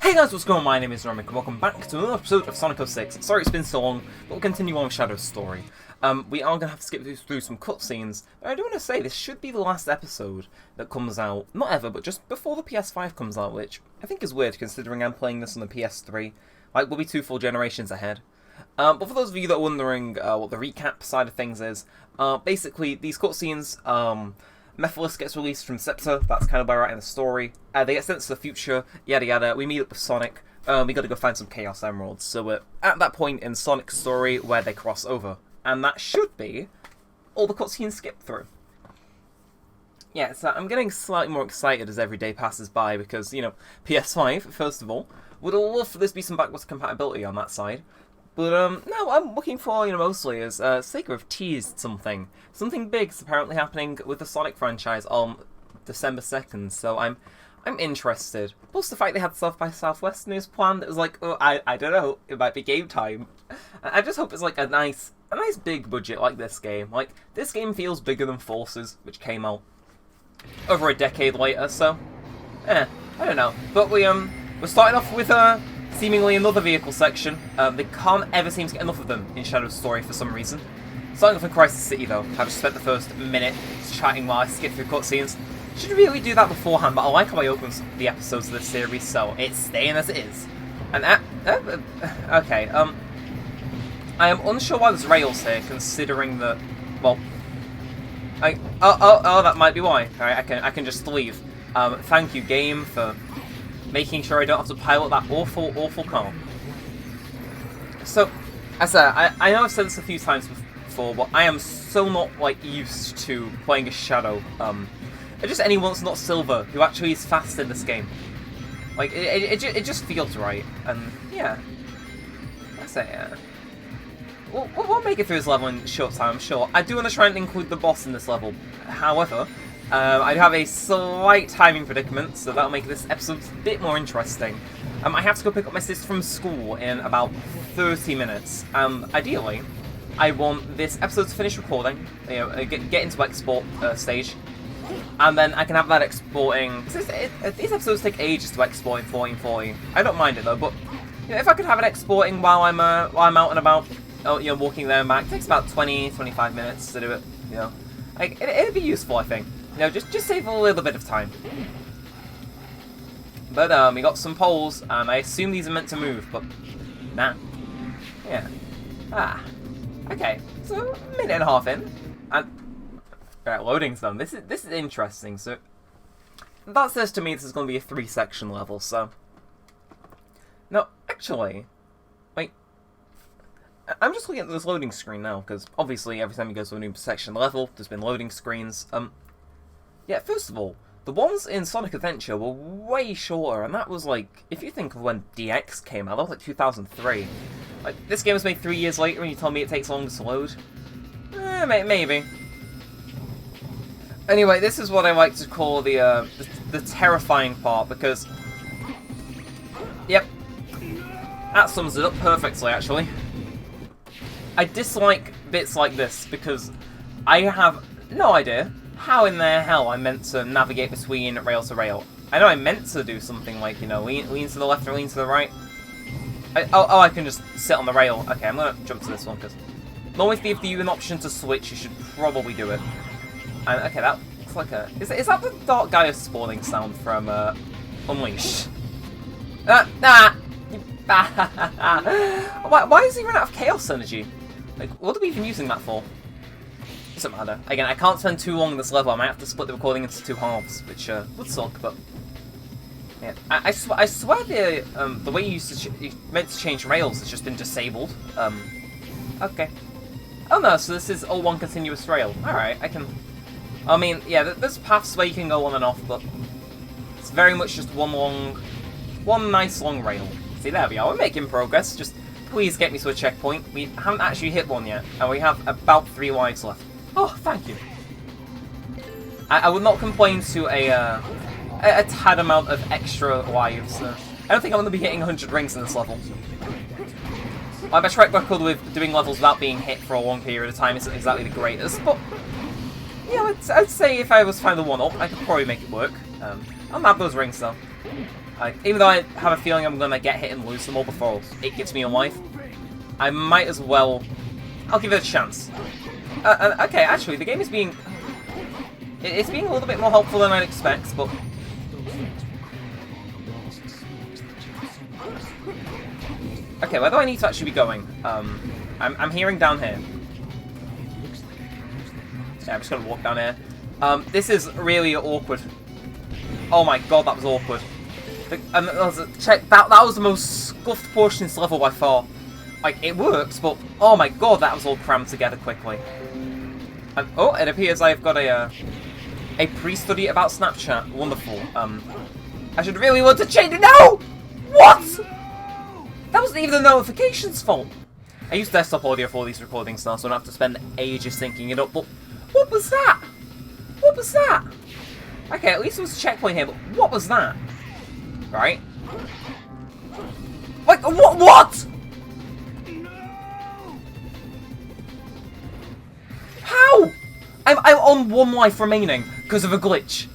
Hey guys, what's going on? My name is Neremik and welcome back to another episode of Sonic 06. Sorry it's been so long, but we'll continue on with Shadow's story. We are going to have to skip through some cutscenes, but I do want to say this should be the last episode that comes out, not ever, but just before the PS5 comes out, which I think is weird considering I'm playing this on the PS3. Like, we'll be 2 full generations ahead. But for those of you that are wondering what the recap side of things is, basically these cutscenes, Mephiles gets released from Scepter, that's kind of where we're at in the story. They get sent to the future, yada yada, we meet up with Sonic, we gotta go find some Chaos Emeralds. So we're at that point in Sonic's story where they cross over. And that should be all the cutscenes skip through. Yeah, so I'm getting slightly more excited as every day passes by because, you know, PS5, first of all, would love for this to be some backwards compatibility on that side. But, no, I'm looking for, you know, mostly is, Sega have teased something. Something big's apparently happening with the Sonic franchise on December 2nd, so I'm interested. Plus the fact they had South by Southwest news planned, it was like, oh, I don't know, it might be game time. I just hope it's like a nice big budget like this game. Like, this game feels bigger than Forces, which came out over a decade later, so, I don't know. But we're starting off with, seemingly another vehicle section. They can't ever seem to get enough of them in Shadow's story for some reason. Starting off in Crisis City though, I've just spent the first minute chatting while I skip through cutscenes. Should really do that beforehand, but I like how I open the episodes of this series, so it's staying as it is. And okay, I am unsure why there's rails here, considering that, well, that might be why. Alright, I can just leave. Thank you, game, for making sure I don't have to pilot that awful car. So, as I know I've said this a few times before, but I am so not, like, used to playing a Shadow, just anyone's not Silver, who actually is fast in this game. Like, it just feels right, and, yeah. That's it, yeah. We'll make it through this level in a short time, I'm sure. I do want to try and include the boss in this level, however, I do have a slight timing predicament, so that'll make this episode a bit more interesting. I have to go pick up my sister from school in about 30 minutes. Ideally, I want this episode to finish recording, you know, get into export stage, and then I can have that exporting. These episodes take ages to export in 1440. I don't mind it though, but you know, if I could have it exporting while I'm out and about, you know, walking there and back, it takes about 20-25 minutes to do it. You know, like it'd be useful, I think. You know, just save a little bit of time. But we got some poles, and I assume these are meant to move, but nah. Yeah. Okay. So a minute and a half in, and right, loading's done. This is interesting. So that says to me this is going to be a 3-section level. So no, actually, wait. I'm just looking at this loading screen now because obviously every time you go to a new section level, there's been loading screens. Yeah, first of all, the ones in Sonic Adventure were way shorter, and that was like, if you think of when DX came out, that was like 2003. Like, this game was made 3 years later, and you tell me it takes longer to load? Maybe. Anyway, this is what I like to call the terrifying part, because, yep, that sums it up perfectly, actually. I dislike bits like this, because I have no idea how in the hell I'm meant to navigate between rail to rail. I know I'm meant to do something like, you know, lean to the left or lean to the right. I can just sit on the rail. Okay, I'm gonna jump to this one, because normally if they give you an option to switch, you should probably do it. And, okay, that looks like a... Is that the Dark Gaia spawning sound from, Unleashed? Why is he run out of Chaos Energy? Like, what are we even using that for? Doesn't matter. Again, I can't spend too long in this level. I might have to split the recording into 2 halves, which would suck. But yeah, I swear the way you meant to change rails has just been disabled. Okay. Oh no, so this is all one continuous rail. All right, I can. I mean, yeah, there's paths where you can go on and off, but it's very much just one nice long rail. See, there we are. We're making progress. Just please get me to a checkpoint. We haven't actually hit one yet, and we have about 3 lives left. Oh, thank you. I would not complain to a tad amount of extra lives. I don't think I'm going to be hitting 100 rings in this level. My track record with doing levels without being hit for a long period of time isn't exactly the greatest, but yeah, I'd say if I was to find the 1-up, I could probably make it work. I'll nab those rings though. Like, even though I have a feeling I'm gonna get hit and lose them all before it gets me a life, I might as well... I'll give it a chance. Okay, actually, the game is being... It's being a little bit more helpful than I'd expect, but... Okay, where do I need to actually be going? I'm hearing down here. Yeah, I'm just gonna walk down here. This is really awkward. Oh my god, that was awkward. Check, that was the most scuffed portion in this level by far. Like, it works, but oh my god, that was all crammed together quickly. And, oh, it appears I've got a pre-study about Snapchat. Wonderful. I should really want to change it. No! What? That wasn't even the notification's fault. I use desktop audio for these recordings now, so I don't have to spend ages thinking it up, but what was that? What was that? Okay, at least there was a checkpoint here, but what was that? Right? Like, what? How? I'm on 1 life remaining because of a glitch.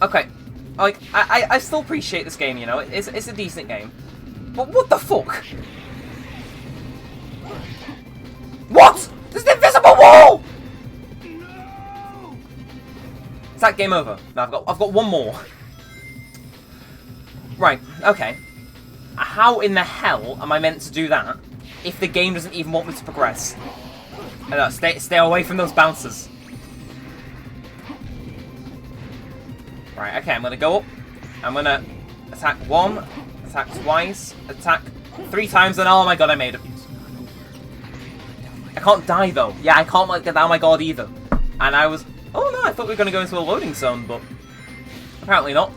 Okay, like, I still appreciate this game, you know, it's a decent game. But what the fuck? What? There's an invisible wall! Is that game over? No, I've got one more. Right, okay. How in the hell am I meant to do that if the game doesn't even want me to progress? No, stay away from those bouncers. Right, okay, I'm gonna go up. I'm gonna attack 1, attack twice, attack 3 times, and oh my god, I made it. I can't die though. Yeah, I can't like get down my god either. And I was... Oh no, I thought we were gonna go into a loading zone, but apparently not.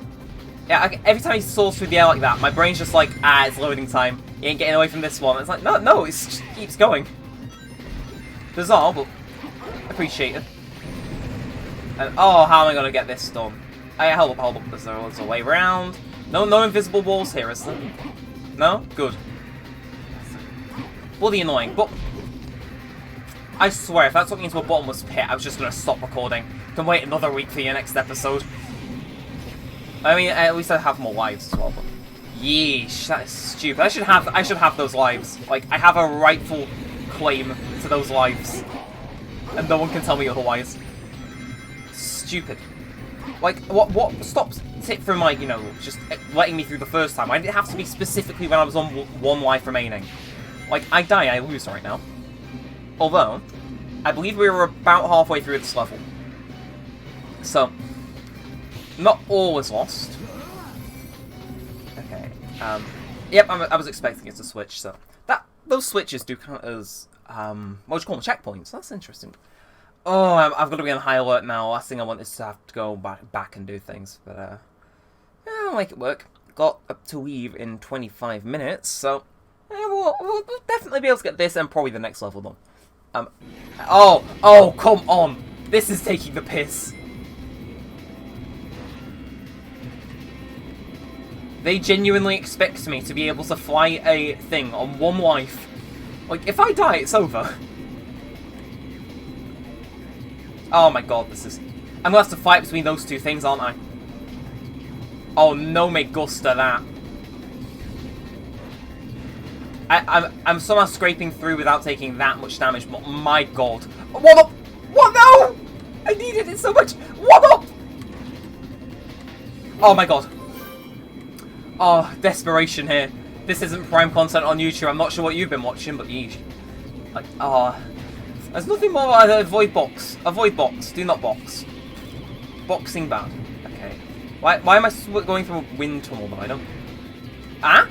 Yeah, every time he soars through the air like that, my brain's just like, it's loading time. You ain't getting away from this one. It's like, no, it just keeps going. Bizarre, but appreciated. And oh, how am I gonna get this done? Hold up. There's a way around. No invisible walls here, is there? No? Good. Bloody annoying, but I swear, if that took me into a bottomless pit, I was just gonna stop recording. Can wait another week for your next episode. I mean, at least I have more lives as well, but yeesh, that is stupid. I should have those lives. Like, I have a rightful claim to those lives. And no one can tell me otherwise. Stupid. Like, what stops it from, like, you know, just letting me through the first time? Why did it have to be specifically when I was on 1 life remaining? Like, I die, I lose right now. Although, I believe we were about halfway through this level. So, not all is lost. Okay. Yep, I was expecting it to switch, so... Those switches do count as, what would you call them? Checkpoints. That's interesting. Oh, I've got to be on high alert now. Last thing I want is to have to go back and do things, but, yeah, I'll make it work. Got up to leave in 25 minutes, so... Yeah, we'll definitely be able to get this and probably the next level, though. Oh, come on! This is taking the piss. They genuinely expect me to be able to fly a thing on 1 life. Like, if I die, it's over. Oh my god, this is... I'm gonna have to fight between those 2 things, aren't I? Oh, no me gusta that. I'm somehow scraping through without taking that much damage, but my god. What up? What? No! I needed it so much. What up? Oh my god. Oh, desperation here. This isn't prime content on YouTube. I'm not sure what you've been watching, but yeesh. Like, there's nothing more about avoid box. Avoid box. Do not box. Boxing bad. Okay. Why am I going through a wind tunnel though? I don't... Ah?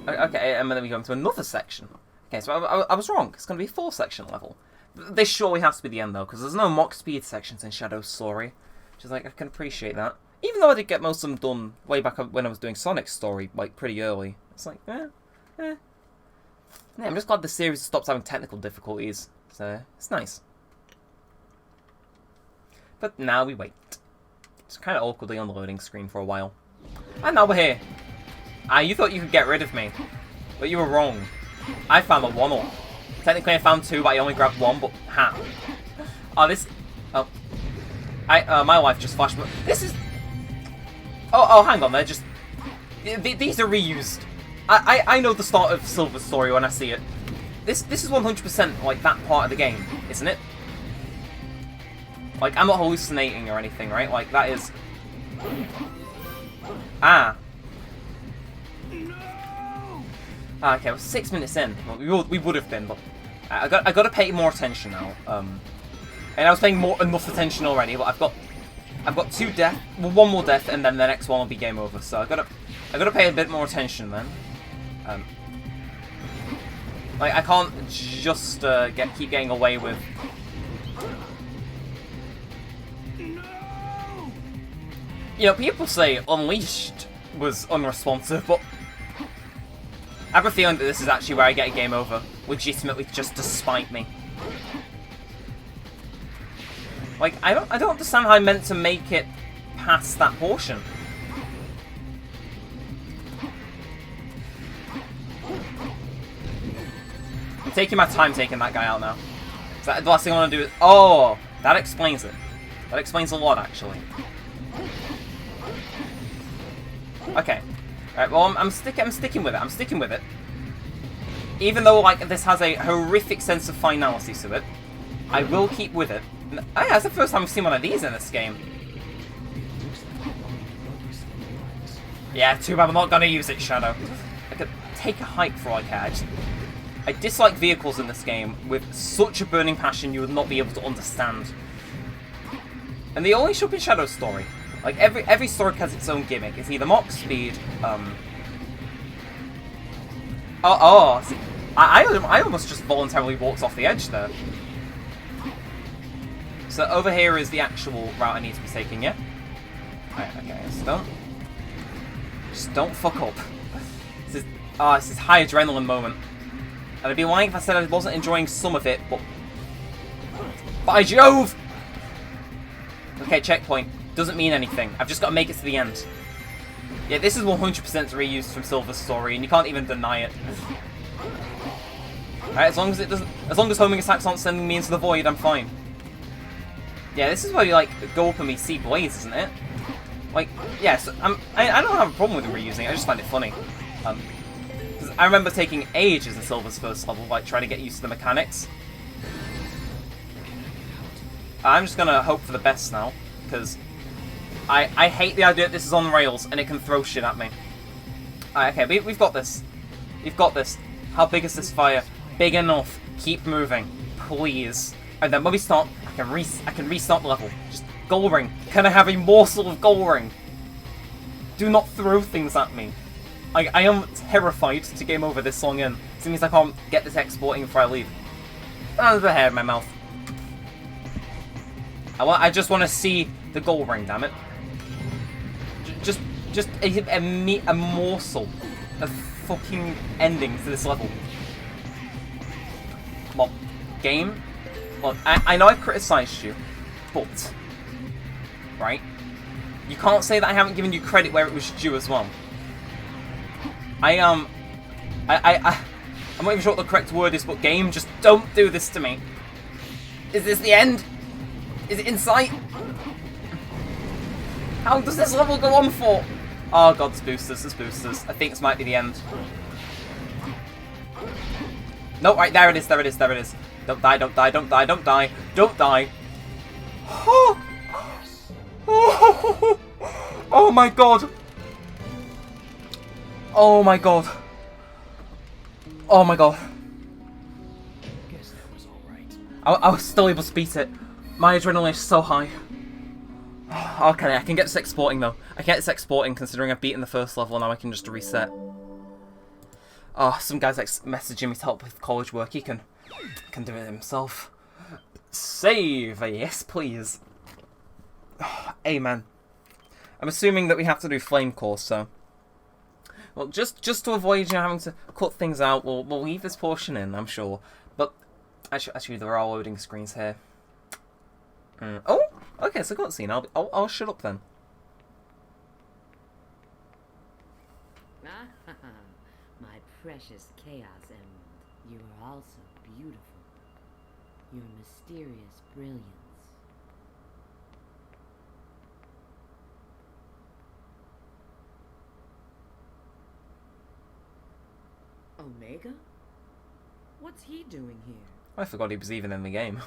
Okay, and then we go into another section. Okay, so I was wrong. It's going to be a 4-section level. This surely has to be the end, though, because there's no mock speed sections in Shadow's story. Which is like, I can appreciate that. Even though I did get most of them done way back when I was doing Sonic's story, like, pretty early. It's like, Yeah, I'm just glad the series stopped having technical difficulties. So, it's nice. But now we wait. It's kind of awkwardly on the loading screen for a while. And now we're here. You thought you could get rid of me, but you were wrong. I found a 1-up. Technically I found 2, but I only grabbed 1, but ha. My life just flashed. This is... Oh, hang on there, just These are reused. I know the start of Silver's story when I see it. This is 100% like that part of the game, isn't it? Like, I'm not hallucinating or anything, right? Like, that is... Ah. Okay, well, 6 minutes in. Well, we would have been, but I got to pay more attention now. And I was paying enough attention already, but I've got 2 death, well, 1 more death, and then the next one will be game over. So I gotta pay a bit more attention then. Like, I can't just keep getting away with. You know, people say Unleashed was unresponsive, but I have a feeling that this is actually where I get a game over, legitimately just to spite me. Like, I don't understand how I meant to make it past that portion. I'm taking my time taking that guy out now. Is that the last thing I want to do? Oh, that explains it. That explains a lot, actually. Okay. Alright, well, I'm sticking with it. I'm sticking with it. Even though, like, this has a horrific sense of finality to it, I will keep with it. Oh, yeah, that's the first time I've seen one of these in this game. Yeah, too bad I'm not gonna use it, Shadow. I could take a hike for all I care. I dislike vehicles in this game with such a burning passion you would not be able to understand. And they only show up in Shadow's story. Like, every story has its own gimmick. It's either Mach Speed, see, I almost just voluntarily walked off the edge there. So over here is the actual route I need to be taking, yeah? Right, okay, so just don't fuck up. This is high adrenaline moment. And I'd be lying if I said I wasn't enjoying some of it, but... By Jove! Okay, checkpoint. Doesn't mean anything. I've just got to make it to the end. Yeah, this is 100% reused from Silver's story, and you can't even deny it. Alright, as long as homing attacks aren't sending me into the void, I'm fine. Yeah, this is where you, like, go up and we see blades, isn't it? Like, yes, I don't have a problem with reusing it, I just find it funny. Because I remember taking ages in Silver's first level, like, trying to get used to the mechanics. I'm just gonna hope for the best now, because I hate the idea that this is on rails and it can throw shit at me. Okay, we've got this. We've got this. How big is this fire? Big enough. Keep moving, please. And then when we start, I can restart the level. Just gold ring. Can I have a morsel of gold ring? Do not throw things at me. I am terrified to game over this long in. It means I can't get this exporting before I leave. There's the hair in my mouth. I just want to see the gold ring, damn it. Just a morsel of fucking ending to this level. Well, game. Well, I know I've criticised you, but right, you can't say that I haven't given you credit where it was due as well. I'm not even sure what the correct word is, but game, just don't do this to me. Is this the end? Is it in sight? How does this level go on for? Oh god, there's boosters, there's boosters. I think this might be the end. No, right, there it is, there it is, there it is. Don't die, don't die, don't die, don't die, don't die. Oh, oh, oh my god. Oh my god. Oh my god. Guess that was all right. I was still able to beat it. My adrenaline is so high. Okay, I can get this exporting though. I can get this exporting considering I've beaten the first level and now I can just reset. Oh, some guy's like messaging me to help with college work. He can do it himself. Save, yes please. Amen. I'm assuming that we have to do flame course, so well, just to avoid having to cut things out, we'll leave this portion in, I'm sure. But actually, there are loading screens here. Oh, okay, so cutscene. I'll shut up then. My precious Chaos Emerald, you are also beautiful. Your mysterious brilliance. Omega? What's he doing here? I forgot he was even in the game.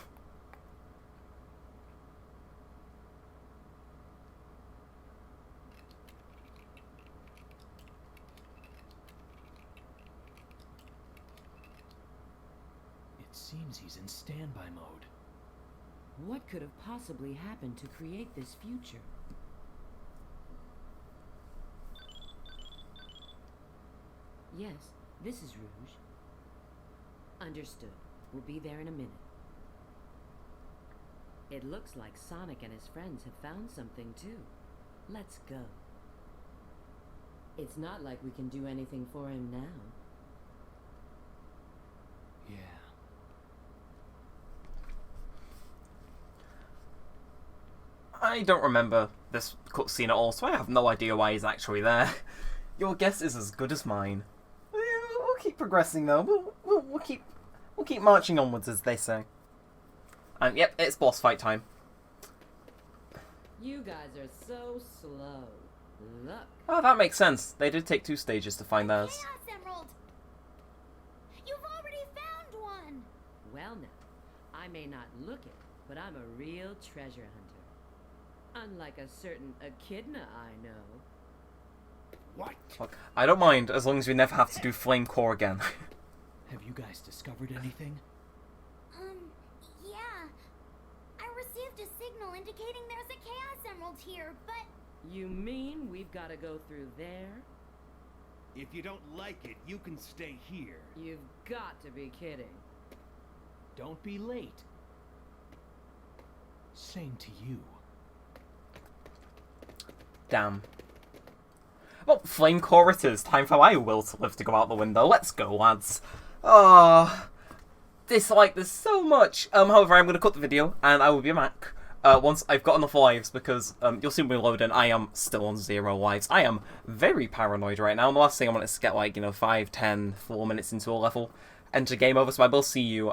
It seems he's in standby mode. What could have possibly happened to create this future? Yes, this is Rouge. Understood. We'll be there in a minute. It looks like Sonic and his friends have found something too. Let's go. It's not like we can do anything for him now. Yeah. I don't remember this cutscene at all, so I have no idea why he's actually there. Your guess is as good as mine. We'll keep progressing though. We'll keep marching onwards, as they say. And yep, it's boss fight time. You guys are so slow. Look. Oh, that makes sense. They did take 2 stages to find theirs. Chaos Emerald! You've already found one! Well now, I may not look it, but I'm a real treasure hunter. Unlike a certain echidna I know. What? Look, I don't mind, as long as we never have to do Flame Core again. Have you guys discovered anything? Yeah. I received a signal indicating there's a Chaos Emerald here, but... You mean we've got to go through there? If you don't like it, you can stay here. You've got to be kidding. Don't be late. Same to you. Damn. Well, Flame Core it is. Time for my will to live to go out the window. Let's go, lads. Oh, dislike this so much. However, I'm going to cut the video, and I will be back once I've got enough lives, because you'll see me load in. I am still on 0 lives. I am very paranoid right now, and the last thing I want is to get, like, 5, 10, 4 minutes into a level, enter game over, so I will see you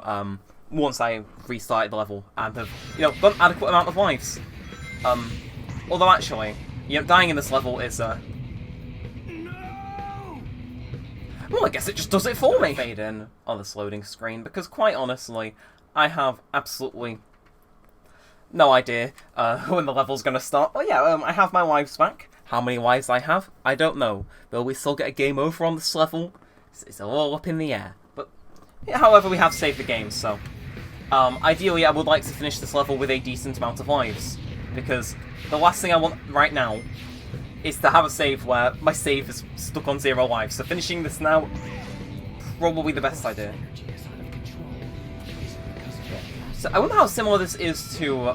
once I restarted the level, and have, got an adequate amount of lives. Although, actually, dying in this level is, well, I guess it just does it for me. Fade in on this loading screen, because quite honestly, I have absolutely no idea when the level's going to start. But yeah, I have my lives back. How many lives I have, I don't know. Will we still get a game over on this level? It's all up in the air. But yeah, however, we have saved the game, so ideally I would like to finish this level with a decent amount of lives, because the last thing I want right now is to have a save where my save is stuck on 0 lives. So finishing this now, probably the best idea. Energy is out of control. Is it because of that? So I wonder how similar this is to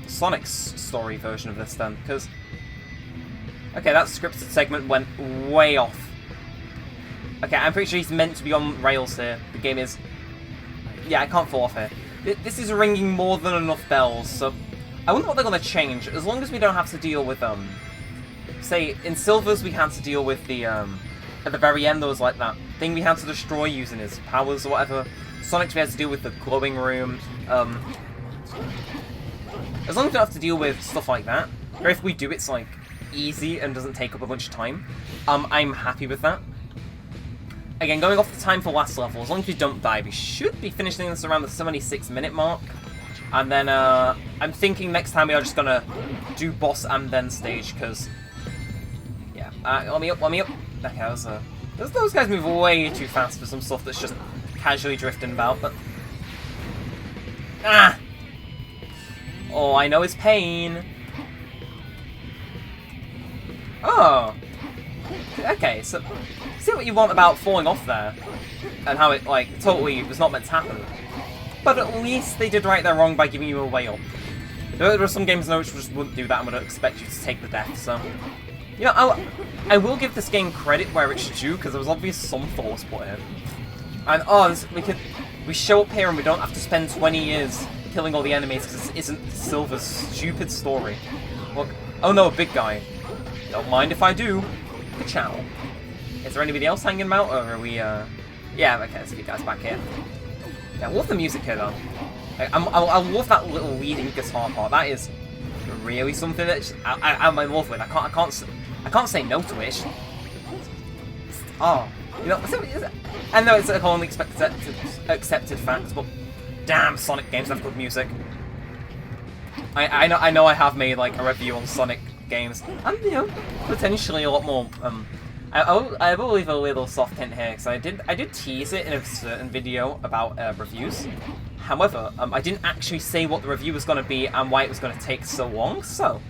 Sonic's story version of this then, because... Okay, that scripted segment went way off. Okay, I'm pretty sure he's meant to be on rails here. The game is... Yeah, I can't fall off here. This is ringing more than enough bells, so... I wonder what they're going to change, as long as we don't have to deal with, say, in Silver's we had to deal with the, at the very end there was like that thing we had to destroy using his powers or whatever. Sonic's we had to deal with the glowing room. As long as we don't have to deal with stuff like that, or if we do it's like easy and doesn't take up a bunch of time, I'm happy with that. Again, going off the time for last level, as long as we don't die, we should be finishing this around the 76-minute mark. And then, I'm thinking next time we are just gonna do boss and then stage, because... Yeah, let me up. Okay, those guys move way too fast for some stuff that's just casually drifting about, but... Ah! Oh, I know his pain. Oh! Okay, so... See what you want about falling off there, and how it, like, totally was not meant to happen. But at least they did right their wrong by giving you a way up. There are some games which just wouldn't do that and would expect you to take the death, so... I will give this game credit where it's due, because there was obviously some thought was put in. And, we show up here and we don't have to spend 20 years killing all the enemies, because this isn't Silver's stupid story. Look, oh no, a big guy. Don't mind if I do. Ka-chow. Is there anybody else hanging out, or are we, Yeah, okay, there's a few guys back here. Yeah, I love the music here, though. I love that little leading guitar part. That is really something that I'm in love with. I can't say no to it. Oh, you know, I know it's a commonly accepted fact, but damn, Sonic games have good music. I know I have made like a review on Sonic games, and you know, potentially a lot more. I will leave a little soft hint here because I did tease it in a certain video about reviews. However, I didn't actually say what the review was going to be and why it was going to take so long. So,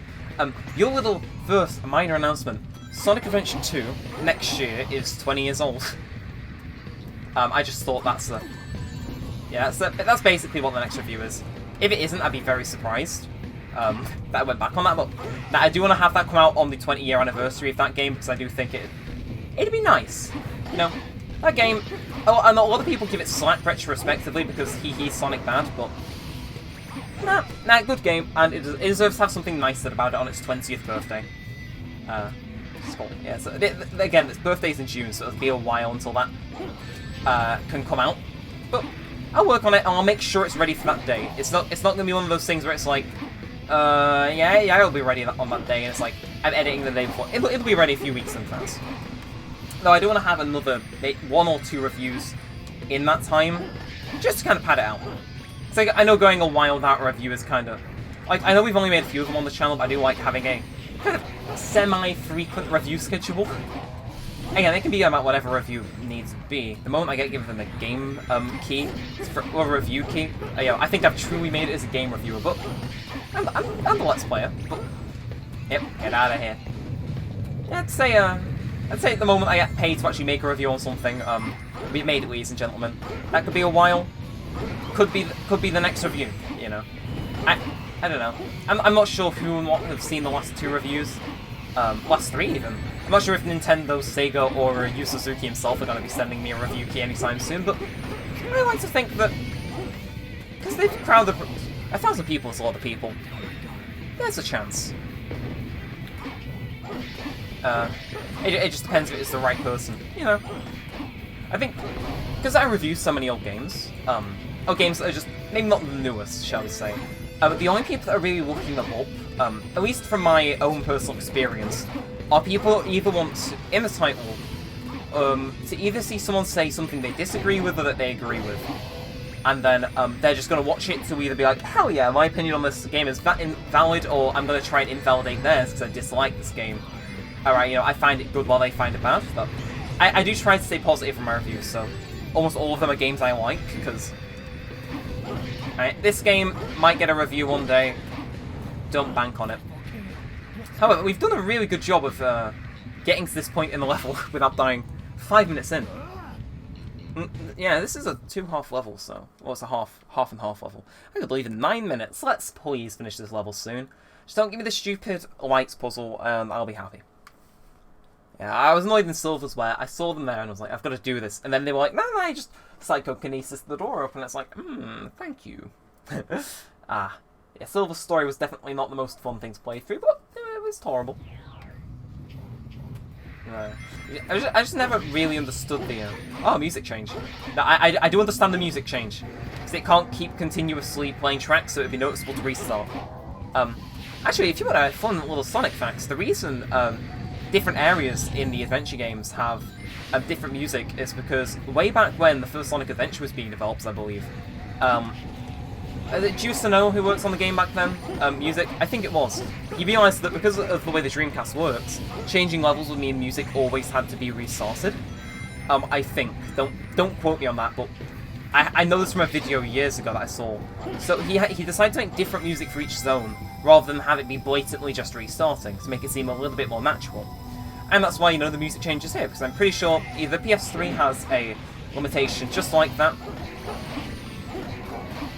your little first minor announcement: Sonic Adventure 2 next year is 20 years old. I just thought that's that's basically what the next review is. If it isn't, I'd be very surprised that I went back on that. But I do want to have that come out on the 20-year anniversary of that game because I do think it'd be nice. You know, that game. Oh, and a lot of people give it slack retrospectively because he's Sonic bad, but nah, good game, and it deserves to have something nice said about it on its 20th birthday. Yeah, so again, its birthday's in June, so it'll be a while until that can come out. But I'll work on it, and I'll make sure it's ready for that day. It's not gonna be one of those things where it's like, yeah, it'll be ready on that day, and it's like I'm editing the day before. It'll be ready a few weeks in advance. Though I do want to have another 1 or 2 reviews in that time, just to kind of pad it out. So I know going a while without a review is kind of like, I know we've only made a few of them on the channel, but I do like having a kind of semi-frequent review schedule. Again, it can be about whatever review needs to be. The moment I get given a game key, or a review key, I think I've truly made it as a game reviewer, but I'm the Let's Player. But, yep, get out of here. I'd say at the moment I get paid to actually make a review on something, we've made it, ladies and gentlemen. That could be a while. Could be the next review, you know. I don't know. I'm not sure who and what have seen the last 2 reviews. Last 3 even. I'm not sure if Nintendo, Sega, or Yu Suzuki himself are going to be sending me a review key anytime soon, but I like to think that because they've crowded 1,000 people is a lot of people. There's a chance. It just depends if it's the right person, you know. I think because I review so many old games, games that are just maybe not the newest, shall we say. But the only people that are really looking them up, at least from my own personal experience, are people who either want to, in the title, to either see someone say something they disagree with or that they agree with, and then they're just going to watch it to either be like, hell yeah, my opinion on this game is valid, or I'm going to try and invalidate theirs because I dislike this game. Alright, you know, I find it good while they find it bad, but I do try to stay positive in my reviews, so almost all of them are games I like, because this game might get a review one day. Don't bank on it. However, we've done a really good job of getting to this point in the level without dying 5 minutes in. Yeah, this is a 2-half level, so... Well, it's a half and half level. I could believe in 9 minutes. Let's please finish this level soon. Just don't give me the stupid lights puzzle, and I'll be happy. Yeah, I was annoyed in Silver's where I saw them there and I was like, I've got to do this. And then they were like, no, I just psychokinesis the door open. It's like, thank you. Yeah, Silver's story was definitely not the most fun thing to play through, but it was tolerable. I just never really understood the music change. Now, I do understand the music change, because it can't keep continuously playing tracks, so it'd be noticeable to restart. Actually, if you want a fun little Sonic facts, the reason different areas in the adventure games have different music is because way back when the first Sonic Adventure was being developed, I believe, is it Juice to Know who works on the game back then? Music? I think it was. He realised that because of the way the Dreamcast works, changing levels would mean music always had to be restarted. I think. Don't quote me on that, but I know this from a video years ago that I saw. So he decided to make different music for each zone, rather than have it be blatantly just restarting, to make it seem a little bit more natural. And that's why, you know, the music changes here, because I'm pretty sure either PS3 has a limitation just like that.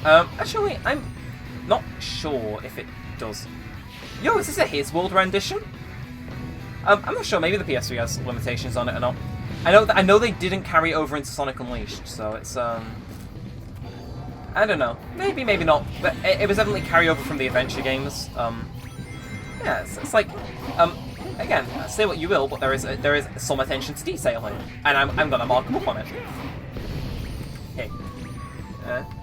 Actually, I'm not sure if it does. Yo, is this a His World rendition? I'm not sure, maybe the PS3 has limitations on it or not. I know they didn't carry over into Sonic Unleashed, so it's, I don't know. Maybe, maybe not. But it was definitely carryover from the adventure games. Yeah, it's like, again, say what you will, but there is some attention to detail here, and I'm gonna mark them up on it. Hey.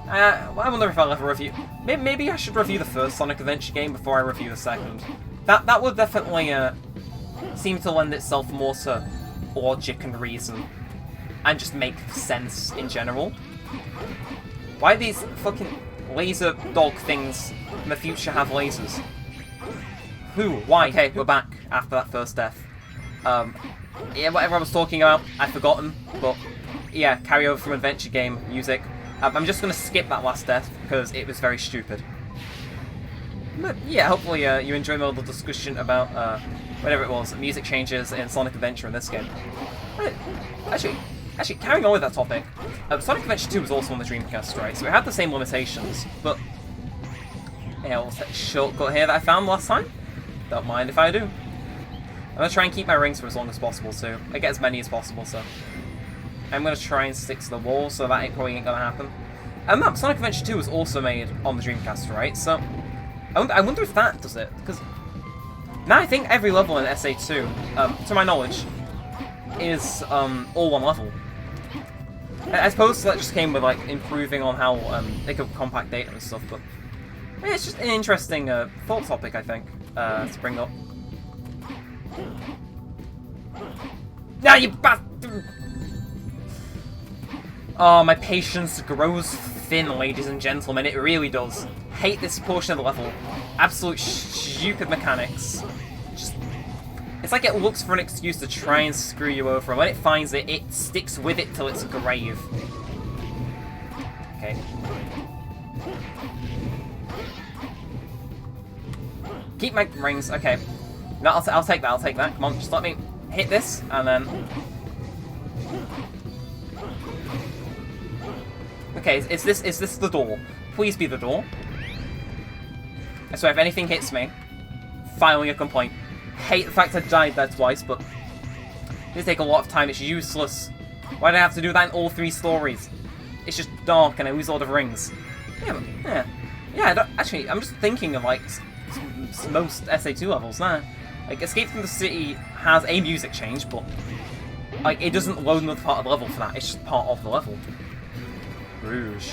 I wonder if I'll ever review... Maybe I should review the first Sonic Adventure game before I review the second. That would definitely seem to lend itself more to logic and reason and just make sense in general. Why do these fucking laser dog things in the future have lasers? Who? Why? Okay, we're back after that first death. Yeah, whatever I was talking about, I've forgotten, but yeah, carry over from adventure game music. I'm just going to skip that last death because it was very stupid. But yeah, hopefully you enjoyed my little discussion about whatever it was, music changes in Sonic Adventure in this game. Right. Actually, carrying on with that topic, Sonic Adventure 2 was also on the Dreamcast, right? So it had the same limitations, but yeah, what's that shortcut here that I found last time? Don't mind if I do. I'm going to try and keep my rings for as long as possible, too. I get as many as possible, so I'm going to try and stick to the wall, so that probably ain't going to happen. And Sonic Adventure 2 was also made on the Dreamcast, right? So I wonder if that does it, because now I think every level in SA2, to my knowledge, is all one level. I suppose that just came with like improving on how they could compact data and stuff, but yeah, it's just an interesting thought topic, I think, to bring up. Now you bastard! Oh, my patience grows thin, ladies and gentlemen. It really does. Hate this portion of the level. Absolute stupid mechanics. Just, it's like it looks for an excuse to try and screw you over, and when it finds it, it sticks with it till its grave. Okay. Keep my rings. Okay. No, I'll take that. I'll take that. Come on, just let me hit this, and then. Okay, is this the door? Please be the door. So if anything hits me, filing a complaint. Hate the fact I died there twice, but this take a lot of time. It's useless. Why do I have to do that in all 3 stories? It's just dark and I lose a lot of rings. Yeah, but, yeah. Actually, I'm just thinking of like most SA2 levels now. Like Escape from the City has a music change, but like it doesn't load another part of the level for that. It's just part of the level. Rouge.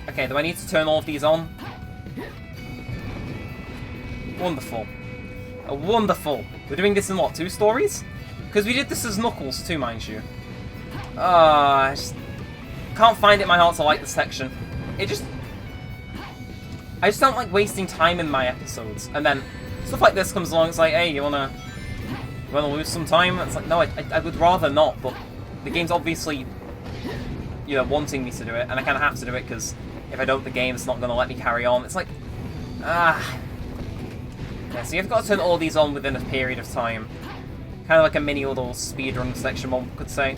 Okay, do I need to turn all of these on? Wonderful. Wonderful. We're doing this in what, 2 stories? Because we did this as Knuckles too, mind you. I just can't find it in my heart to like this section. I just don't like wasting time in my episodes. And then stuff like this comes along, it's like, hey, you wanna lose some time? It's like, no, I would rather not, but the game's obviously, you know, wanting me to do it, and I kind of have to do it because if I don't, the game's not going to let me carry on. It's like, Yeah, so you've got to turn all these on within a period of time. Kind of like a mini little speedrun section, one could say.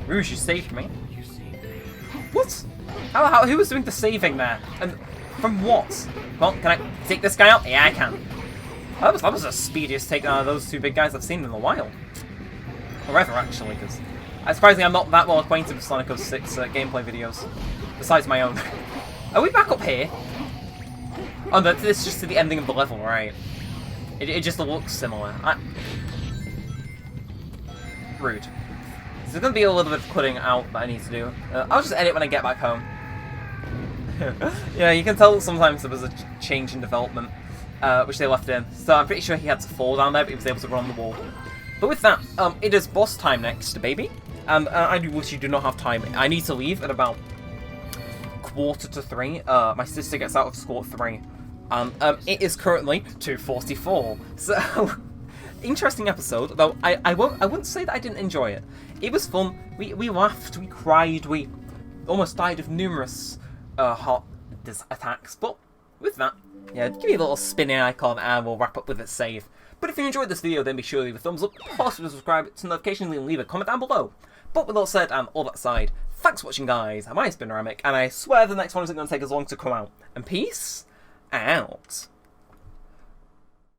Rouge, you saved me. You saved me. What? Who was doing the saving there? And from what? Well, can I take this guy out? Yeah, I can. That was the speediest take out of those 2 big guys I've seen in a while. Or ever, actually, because surprisingly I'm not that well acquainted with Sonic 06 gameplay videos, besides my own. Are we back up here? Oh, no, this is just to the ending of the level, right? It just looks similar. Rude. So there's going to be a little bit of cutting out that I need to do. I'll just edit when I get back home. Yeah, you can tell sometimes there was a change in development, which they left in. So I'm pretty sure he had to fall down there, but he was able to run on the wall. But with that, it is boss time next, baby. And I do wish you do not have time. I need to leave at about 2:45. My sister gets out of school at 3. It is currently 2:44. So, interesting episode. Though I wouldn't say that I didn't enjoy it. It was fun. We laughed, we cried, we almost died of numerous heart attacks. But with that, yeah, give me a little spinning icon and we'll wrap up with its save. But if you enjoyed this video, then be sure to leave a thumbs up, possibly subscribe to notifications, and leave a comment down below. But with all said and all that aside, thanks for watching, guys. My name's been Neremik, and I swear the next one isn't going to take as long to come out. And peace out.